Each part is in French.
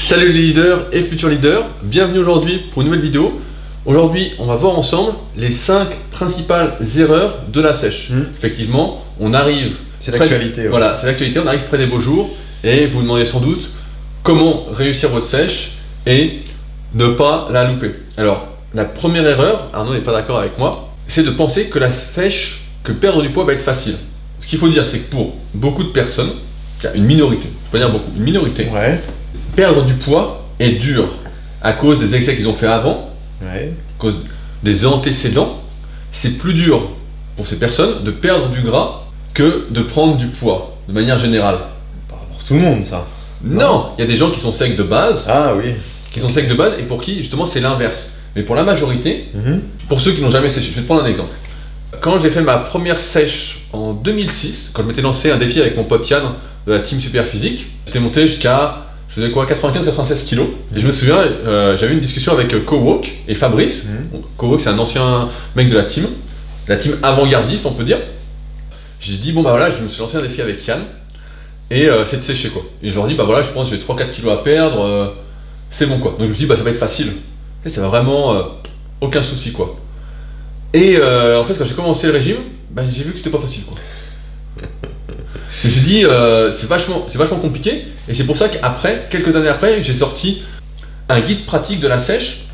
Salut les leaders et futurs leaders, bienvenue aujourd'hui pour une nouvelle vidéo. Aujourd'hui, on va voir ensemble les 5 principales erreurs de la sèche. Effectivement, on arrive... C'est l'actualité. Ouais. Voilà, c'est l'actualité, on arrive près des beaux jours et vous vous demandez sans doute comment réussir votre sèche et ne pas la louper. Alors, la première erreur, Arnaud n'est pas d'accord avec moi, c'est de penser que la sèche, que perdre du poids va être facile. Ce qu'il faut dire, c'est que pour beaucoup de personnes, il y a une minorité, je peux pas dire beaucoup, une minorité, perdre du poids est dur à cause des excès qu'ils ont fait avant, à cause des antécédents. C'est plus dur pour ces personnes de perdre du gras que de prendre du poids, de manière générale. Pas pour tout le monde, ça. Non, il y a des gens qui sont secs de base, qui sont secs de base et pour qui justement c'est l'inverse. Mais pour la majorité, pour ceux qui n'ont jamais séché, je vais te prendre un exemple. Quand j'ai fait ma première sèche en 2006, quand je m'étais lancé un défi avec mon pote Yann de la team Super Physique, j'étais monté jusqu'à, je faisais quoi, 95-96 kilos. Et je me souviens, j'avais une discussion avec Cowalk et Fabrice. Cowalk, c'est un ancien mec de la team avant-gardiste, on peut dire. J'ai dit, bon bah voilà, je me suis lancé un défi avec Yann et c'est de sécher quoi. Et je leur dis, bah voilà, je pense que j'ai 3-4 kilos à perdre, c'est bon quoi. Donc je me suis dit, bah ça va être facile. Et ça va vraiment aucun souci quoi. Et en fait, quand j'ai commencé le régime, bah, j'ai vu que c'était pas facile quoi. Je me suis dit, c'est vachement compliqué. Et c'est pour ça qu'après, quelques années après, j'ai sorti un guide pratique de la sèche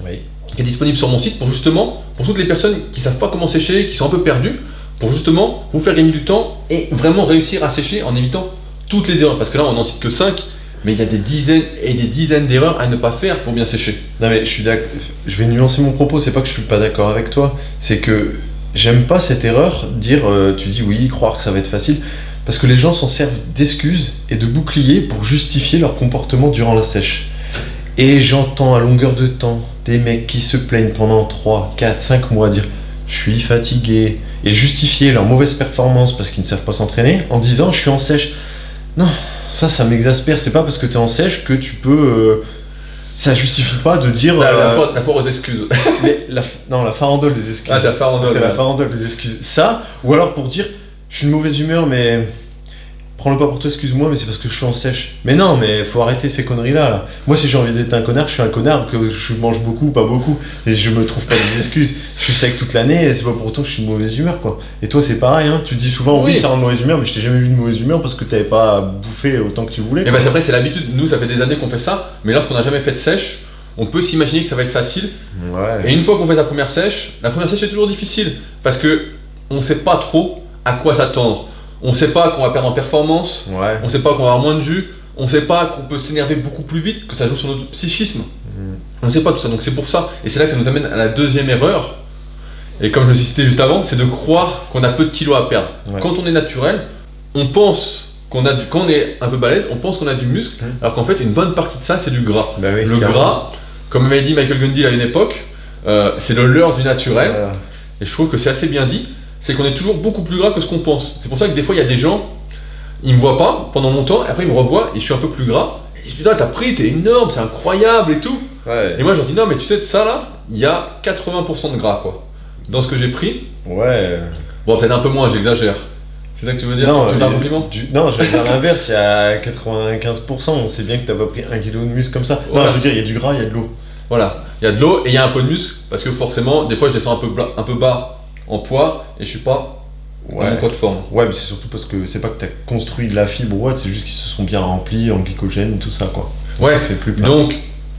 qui est disponible sur mon site pour justement, pour toutes les personnes qui savent pas comment sécher, qui sont un peu perdues, pour justement vous faire gagner du temps et vraiment réussir à sécher en évitant toutes les erreurs. Parce que là, on n'en cite que 5, mais il y a des dizaines et des dizaines d'erreurs à ne pas faire pour bien sécher. Non mais je suis d'accord, je vais nuancer mon propos, c'est pas que je suis pas d'accord avec toi, c'est que j'aime pas cette erreur, dire, tu dis oui, croire que ça va être facile, parce que les gens s'en servent d'excuses et de boucliers pour justifier leur comportement durant la sèche. Et j'entends à longueur de temps des mecs qui se plaignent pendant 3, 4, 5 mois, dire je suis fatigué, et justifier leur mauvaise performance parce qu'ils ne savent pas s'entraîner en disant je suis en sèche. Non, ça m'exaspère, c'est pas parce que tu es en sèche que tu peux... ça justifie pas de dire... La foire aux excuses. Mais la farandole des excuses. Ah, c'est la farandole. C'est la farandole des excuses. Ça, ou alors pour dire je suis de mauvaise humeur mais... Prends-le pas pour toi, excuse-moi, mais c'est parce que je suis en sèche. Mais non, mais faut arrêter ces conneries-là. Là. Moi, si j'ai envie d'être un connard, je suis un connard, que je mange beaucoup ou pas beaucoup. Et je me trouve pas des excuses. Je suis sec toute l'année et c'est pas pour autant que je suis de mauvaise humeur, quoi. Et toi, c'est pareil, hein. Tu dis souvent, oui, ça rend de mauvaise humeur, mais je t'ai jamais vu de mauvaise humeur parce que t'avais pas bouffé autant que tu voulais. Et bah, après, c'est l'habitude. Nous, ça fait des années qu'on fait ça, mais lorsqu'on n'a jamais fait de sèche, on peut s'imaginer que ça va être facile. Et une fois qu'on fait la première sèche est toujours difficile parce que on sait pas trop à quoi s'attendre. On sait pas qu'on va perdre en performance, on sait pas qu'on va avoir moins de jus, on sait pas qu'on peut s'énerver beaucoup plus vite, que ça joue sur notre psychisme. On sait pas tout ça, donc c'est pour ça. Et c'est là que ça nous amène à la deuxième erreur. Et comme je le citais juste avant, c'est de croire qu'on a peu de kilos à perdre. Quand on est naturel, on pense quand on est un peu balèze, on pense qu'on a du muscle, alors qu'en fait une bonne partie de ça c'est du gras. Le gras, comme m'avait dit Michael Gundy à une époque, c'est le leurre du naturel. Et je trouve que c'est assez bien dit. C'est qu'on est toujours beaucoup plus gras que ce qu'on pense. C'est pour ça que des fois il y a des gens, ils me voient pas pendant longtemps, et après ils me revoient et je suis un peu plus gras. Et ils disent putain t'as pris, t'es énorme, c'est incroyable et tout. Et moi je leur dis non mais tu sais de ça là, il y a 80% de gras quoi. Dans ce que j'ai pris. Bon peut-être un peu moins, j'exagère. C'est ça que tu veux dire? Non, tu veux un compliment? Non, j'allais dire l'inverse, il y a 95%, on sait bien que t'as pas pris 1 kg de muscle comme ça. Non, je veux dire, il y a du gras, il y a de l'eau. Voilà, il y a de l'eau et il y a un peu de muscle, parce que forcément, des fois je descends un peu bas en poids et je suis pas en poids de forme. Ouais, mais c'est surtout parce que c'est pas que tu as construit de la fibre ou autre, c'est juste qu'ils se sont bien remplis en glycogène et tout ça quoi. Ouais, ça fait plus donc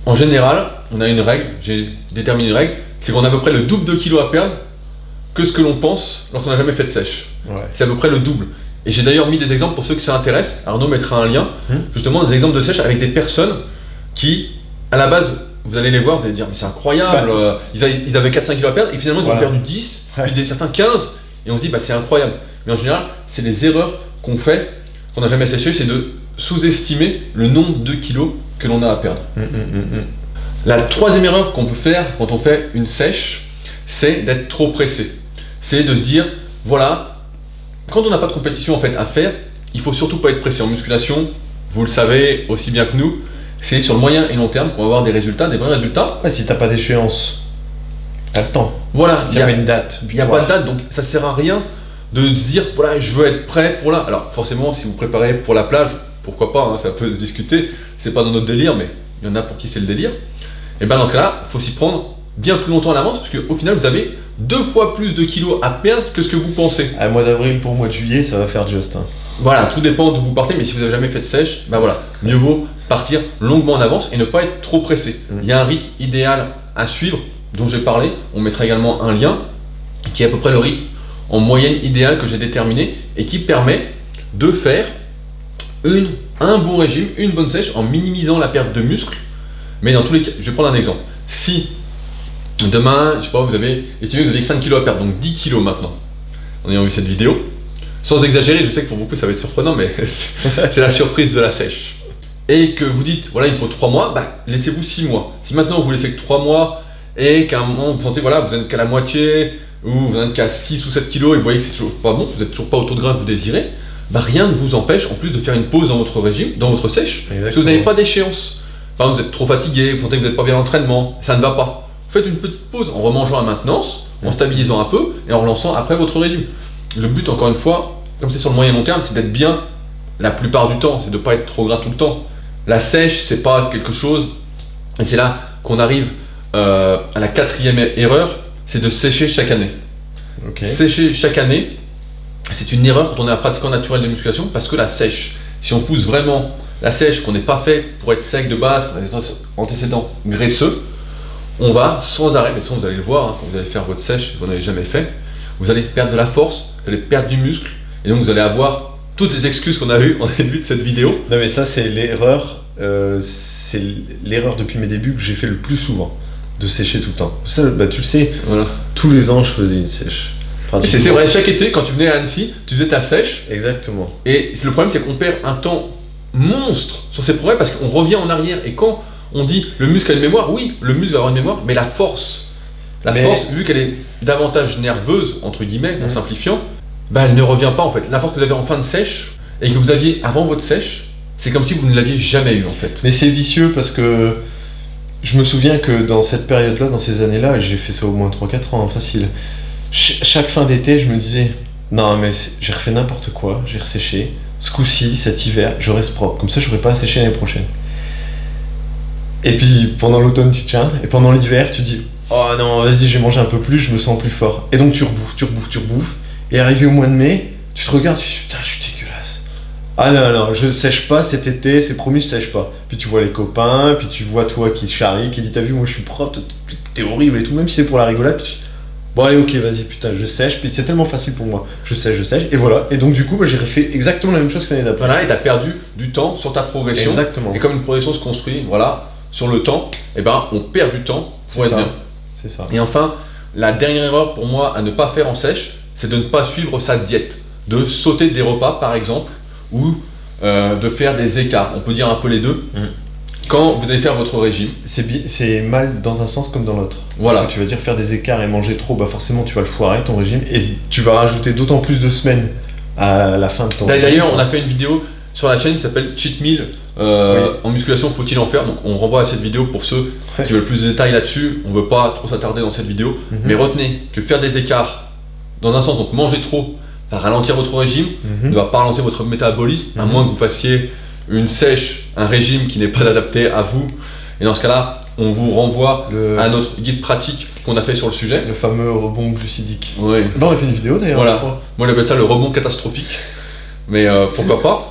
en général, on a une règle, j'ai déterminé une règle, c'est qu'on a à peu près le double de kilos à perdre que ce que l'on pense lorsqu'on n'a jamais fait de sèche. C'est à peu près le double. Et j'ai d'ailleurs mis des exemples pour ceux qui ça intéresse, Arnaud mettra un lien, justement des exemples de sèche avec des personnes qui, à la base, vous allez les voir, vous allez dire mais c'est incroyable, ils avaient 4-5 kilos à perdre et finalement ils ont perdu 10, puis certains 15 et on se dit bah c'est incroyable. Mais en général c'est les erreurs qu'on fait, qu'on n'a jamais séché, c'est de sous-estimer le nombre de kilos que l'on a à perdre. La troisième erreur qu'on peut faire quand on fait une sèche, c'est d'être trop pressé. C'est de se dire voilà, quand on n'a pas de compétition en fait à faire, il faut surtout pas être pressé. En musculation, vous le savez aussi bien que nous, c'est sur le moyen et long terme qu'on va avoir des résultats, des vrais résultats. Si t'as pas d'échéance, t'as le temps. Voilà, il n'y a pas une date. Il n'y a pas de date, donc ça sert à rien de se dire voilà, je veux être prêt pour là. Alors forcément, si vous préparez pour la plage, pourquoi pas, hein, ça peut se discuter, c'est pas dans notre délire, mais il y en a pour qui c'est le délire. Et ben dans ce cas-là, il faut s'y prendre bien plus longtemps à l'avance, parce qu'au final, vous avez 2 fois plus de kilos à perdre que ce que vous pensez. Mois d'avril pour mois de juillet, ça va faire juste. Hein. Voilà, tout dépend d'où vous partez, mais si vous n'avez jamais fait de sèche, ben voilà, mieux vaut partir longuement en avance et ne pas être trop pressé. Il y a un rythme idéal à suivre, dont j'ai parlé, on mettra également un lien, qui est à peu près le rythme en moyenne idéal que j'ai déterminé et qui permet de faire un bon régime, une bonne sèche en minimisant la perte de muscle. Mais dans tous les cas, je vais prendre un exemple. Si demain, je sais pas, vous avez 5 kg à perdre, donc 10 kg maintenant, en ayant vu cette vidéo, sans exagérer, je sais que pour beaucoup ça va être surprenant, mais c'est la surprise de la sèche. Et que vous dites, voilà, il me faut 3 mois, bah, laissez-vous 6 mois. Si maintenant vous laissez que 3 mois et qu'à un moment vous sentez, voilà, vous n'êtes qu'à la moitié, ou vous n'êtes qu'à 6 ou 7 kg et vous voyez que c'est toujours pas bon, vous n'êtes toujours pas au taux de gras que vous désirez, bah, rien ne vous empêche en plus de faire une pause dans votre régime, dans votre sèche, parce que vous n'avez pas d'échéance. Par exemple, vous êtes trop fatigué, vous sentez que vous n'êtes pas bien en entraînement, ça ne va pas. Faites une petite pause en remangeant à maintenance, en stabilisant un peu et en relançant après votre régime. Le but, encore une fois, comme c'est sur le moyen long terme, c'est d'être bien la plupart du temps, c'est de ne pas être trop gras tout le temps. La sèche, c'est pas quelque chose, et c'est là qu'on arrive à la 4e erreur, c'est de sécher chaque année. Okay. Sécher chaque année, c'est une erreur quand on est un pratiquant naturel de musculation, parce que la sèche, si on pousse vraiment la sèche, qu'on n'est pas fait pour être sec de base, qu'on a des antécédents graisseux, on va sans arrêt, mais ça vous allez le voir, hein, quand vous allez faire votre sèche, si vous n'avez jamais fait, vous allez perdre de la force, vous allez perdre du muscle, et donc vous allez avoir toutes les excuses qu'on a vues en début de cette vidéo. Non mais ça c'est l'erreur depuis mes débuts que j'ai fait le plus souvent, de sécher tout le temps. Ça, bah, tu le sais, voilà. Tous les ans je faisais une sèche. C'est vrai, chaque été, quand tu venais à Annecy, tu faisais ta sèche. Exactement. Et le problème, c'est qu'on perd un temps monstre sur ces progrès parce qu'on revient en arrière. Et quand on dit le muscle a une mémoire, oui, le muscle va avoir une mémoire, mais la force, vu qu'elle est davantage nerveuse, entre guillemets, en simplifiant, bah, elle ne revient pas en fait. La force que vous avez en fin de sèche et que vous aviez avant votre sèche, c'est comme si vous ne l'aviez jamais eu en fait. Mais c'est vicieux parce que je me souviens que dans cette période-là, dans ces années-là, j'ai fait ça au moins 3-4 ans, facile. Chaque fin d'été, je me disais, non mais j'ai refait n'importe quoi, j'ai resséché. Ce coup-ci, cet hiver, je reste propre. Comme ça, je n'aurai pas à sécher l'année prochaine. Et puis, pendant l'automne, tu tiens. Et pendant l'hiver, tu dis, oh non, vas-y, j'ai mangé un peu plus, je me sens plus fort. Et donc, tu rebouffes. Et arrivé au mois de mai, tu te regardes, tu te dis, putain, je suis dégueulasse. Ah non, je sèche pas cet été, c'est promis, je sèche pas. Puis tu vois les copains, puis tu vois toi qui charrie, qui dit, t'as vu, moi je suis propre, t'es horrible et tout, même si c'est pour la rigolade. Puis bon allez, ok, vas-y, putain, je sèche, puis c'est tellement facile pour moi. Je sèche, et voilà. Et donc du coup, bah, j'ai fait exactement la même chose que l'année d'après. Voilà, et t'as perdu du temps sur ta progression. Exactement. Et comme une progression se construit, voilà, sur le temps, et ben on perd du temps pour être bien. C'est ça. Et enfin, la dernière erreur pour moi à ne pas faire en sèche, c'est de ne pas suivre sa diète. De sauter des repas par exemple, ou de faire des écarts. On peut dire un peu les deux. Quand vous allez faire votre régime. C'est mal dans un sens comme dans l'autre. Voilà. Parce que tu vas dire faire des écarts et manger trop, bah forcément tu vas le foirer ton régime et tu vas rajouter d'autant plus de semaines à la fin de ton régime. D'ailleurs, on a fait une vidéo sur la chaîne qui s'appelle Cheat Meal en musculation, faut-il en faire? Donc on renvoie à cette vidéo pour ceux qui veulent plus de détails là-dessus. On ne veut pas trop s'attarder dans cette vidéo, mais retenez que faire des écarts dans un sens, donc manger trop, va ralentir votre régime, ne va pas ralentir votre métabolisme, à moins que vous fassiez une sèche, un régime qui n'est pas adapté à vous. Et dans ce cas-là, on vous renvoie à notre guide pratique qu'on a fait sur le sujet. Le fameux rebond glucidique. Oui. Bon, on a fait une vidéo d'ailleurs. Voilà. Moi j'appelle ça le rebond catastrophique. Mais pourquoi pas.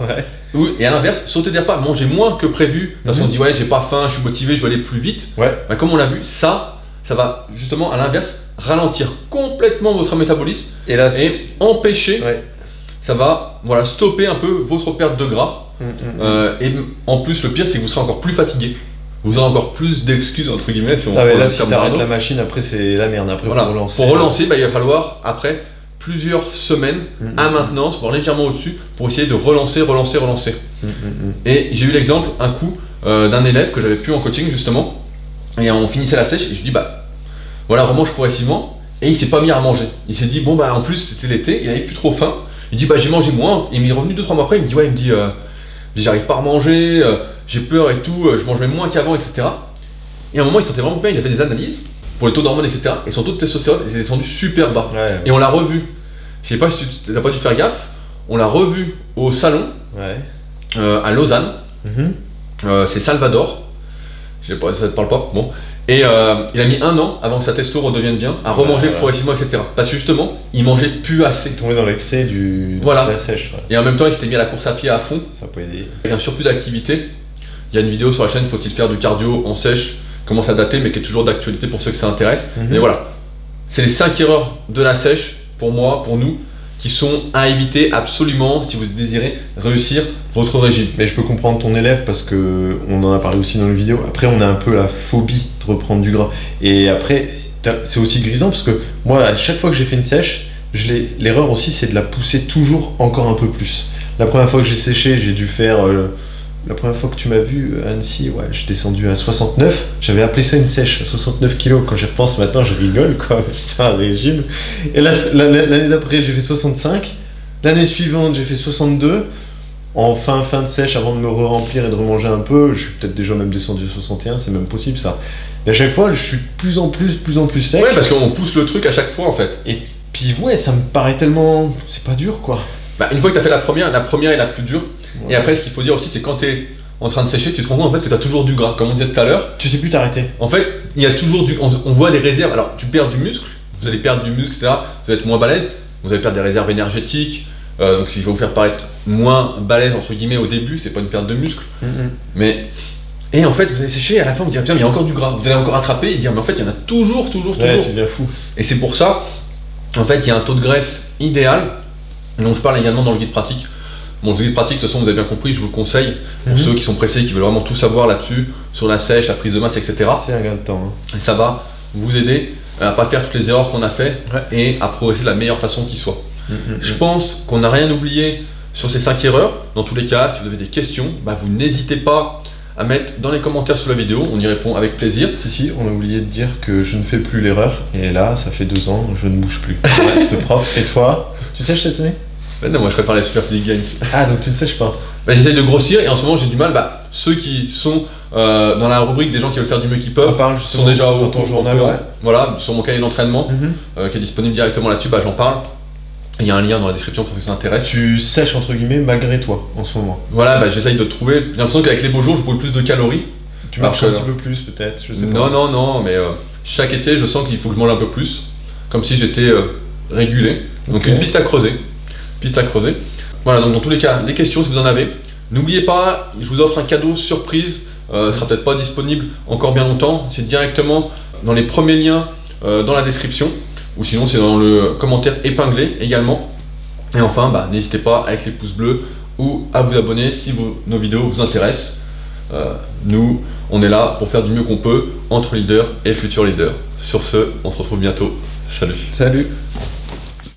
Oui. Et à l'inverse, sauter des repas, manger moins que prévu, parce qu'on se dit ouais, j'ai pas faim, je suis motivé, je vais aller plus vite. Bah, comme on l'a vu, ça va justement à l'inverse ralentir complètement votre métabolisme et empêcher. Ça va stopper un peu votre perte de gras. Et en plus, le pire, c'est que vous serez encore plus fatigué. Vous aurez encore plus d'excuses, entre guillemets. Si on là, si t'arrêtes la machine, après, c'est la merde. Après, pour relancer, bah, il va falloir, après plusieurs semaines à maintenance, voire légèrement au-dessus, pour essayer de relancer. Et j'ai eu l'exemple, un coup, d'un élève que j'avais pu en coaching, justement. Et on finissait la sèche, et je lui dis, bah, voilà, remange progressivement. Et il s'est pas mis à manger. Il s'est dit, bon, bah, en plus, c'était l'été, il avait plus trop faim. Il dit, bah, j'ai mangé moins. Et il m'est revenu 2-3 mois après, il me dit, j'arrive pas à manger, j'ai peur et tout, je mange même moins qu'avant, etc. Et à un moment, il se sentait vraiment bien, il a fait des analyses pour les taux d'hormones, etc. Et son taux de testostérone était descendu super bas. Et on l'a revu. Je sais pas si tu n'as pas dû faire gaffe, on l'a revu au salon à Lausanne. C'est Salvador. ça te parle pas, bon. Et il a mis 1 an avant que sa testo redevienne bien, à remanger progressivement, etc. Parce que justement, il mangeait plus assez. Tombé dans l'excès de la sèche. Ouais. Et en même temps, il s'était mis à la course à pied à fond. Ça peut aider. Avec un surplus d'activité. Il y a une vidéo sur la chaîne, faut-il faire du cardio en sèche, commence à dater, mais qui est toujours d'actualité pour ceux que ça intéresse. Mais voilà, c'est les 5 erreurs de la sèche, pour moi, pour nous, qui sont à éviter absolument si vous désirez réussir votre régime. Mais je peux comprendre ton élève parce que on en a parlé aussi dans la vidéo. Après, on a un peu la phobie de reprendre du gras. Et après, c'est aussi grisant parce que moi, à chaque fois que j'ai fait une sèche, l'erreur aussi, c'est de la pousser toujours encore un peu plus. La première fois que j'ai séché, j'ai dû faire... la première fois que tu m'as vu à Annecy, ouais, je suis descendu à 69. J'avais appelé ça une sèche à 69 kilos. Quand j'y repense maintenant, je rigole, quoi. C'était un régime. Et là, l'année d'après, j'ai fait 65. L'année suivante, j'ai fait 62. En fin de sèche, avant de me remplir et de remanger un peu, je suis peut-être déjà même descendu à 61. C'est même possible, ça. Et à chaque fois, je suis de plus en plus sec. Ouais, parce qu'on pousse le truc à chaque fois, en fait. Et puis, ouais, ça me paraît tellement... C'est pas dur, quoi. Bah, une fois que tu as fait la première est la plus dure. Ouais. Et après, ce qu'il faut dire aussi, c'est quand tu es en train de sécher, tu te rends compte en fait que tu as toujours du gras. Comme on disait tout à l'heure, tu sais plus t'arrêter. En fait, il y a toujours on voit des réserves. Alors, tu perds du muscle, vous allez perdre du muscle, etc. Vous allez être moins balèze, vous allez perdre des réserves énergétiques. Donc, il va vous faire paraître moins balèze, entre guillemets, au début, c'est pas une perte de muscle. Mais. Et en fait, vous allez sécher, et à la fin, vous direz, putain, mais il y a encore du gras. Vous allez encore attraper et dire, mais en fait, il y en a toujours. Ouais, c'est bien fou. Et c'est pour ça, en fait, il y a un taux de graisse idéal, dont je parle également dans le guide pratique. Bon, le guide pratique, de toute façon, vous avez bien compris, je vous le conseille pour ceux qui sont pressés, qui veulent vraiment tout savoir là-dessus, sur la sèche, la prise de masse, etc. C'est un gain de temps. Et ça va vous aider à pas faire toutes les erreurs qu'on a fait et à progresser de la meilleure façon qui soit. Je pense qu'on n'a rien oublié sur ces 5 erreurs. Dans tous les cas, si vous avez des questions, vous n'hésitez pas à mettre dans les commentaires sous la vidéo, on y répond avec plaisir. Si, on a oublié de dire que je ne fais plus l'erreur, et là, ça fait 2 ans, je ne bouge plus. Je reste propre. Et toi, tu sèches cette année ? Non, moi je préfère les Super Physique Games. Ah, donc tu ne sèches pas ? J'essaye de grossir et en ce moment j'ai du mal. Ceux qui sont dans la rubrique des gens qui veulent faire du mieux qu'ils peuvent sont déjà dans ton journal. Voilà, sur mon cahier d'entraînement qui est disponible directement là-dessus, j'en parle. Il y a un lien dans la description pour ceux que ça intéresse. Tu sèches entre guillemets malgré toi en ce moment. Voilà, j'essaye de trouver. J'ai l'impression qu'avec les beaux jours, je brûle plus de calories. Tu marches un petit peu plus peut-être, je sais pas. Non, mais chaque été, je sens qu'il faut que je mange un peu plus, comme si j'étais régulé. Donc une piste à creuser. Voilà, donc dans tous les cas, les questions si vous en avez. N'oubliez pas, je vous offre un cadeau surprise. Ce sera peut-être pas disponible encore bien longtemps. C'est directement dans les premiers liens dans la description. Ou sinon c'est dans le commentaire épinglé également. Et enfin, n'hésitez pas avec les pouces bleus ou à vous abonner si nos vidéos vous intéressent. Nous, on est là pour faire du mieux qu'on peut entre leaders et futurs leaders. Sur ce, on se retrouve bientôt. Salut.